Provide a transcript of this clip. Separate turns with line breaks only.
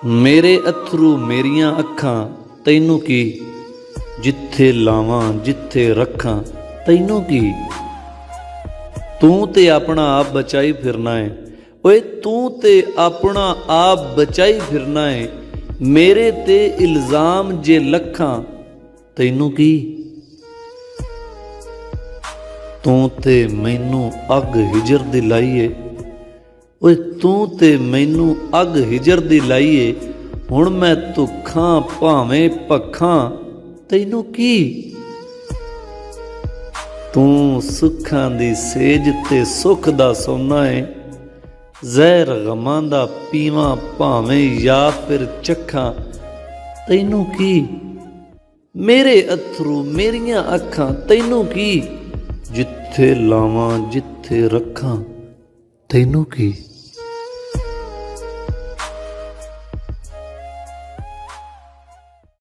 मेरे अथरू मेरियां अखां तैनू की, जिथे लावां जिथे रखां तैनू की। तू ते अपना आप बचाई फिरना है, ओए तू ते अपना आप बचाई फिरना है। मेरे ते इल्जाम जे लखां तैनू की। तू ते मैनू अग हिजर दी लाईए, ओए तू ते मैनू अग हिजर दी लाईए। हुण मैं धुखां भावें भखां तैनू की। तू सुखां दी सेज ते सुख दा सोना है, जहर गमां दा पीवां भावें या फिर चखां तैनू की। मेरे अथरू मेरियां अखां तैनू की, जिथे लावां जिथे रखां तैनू की।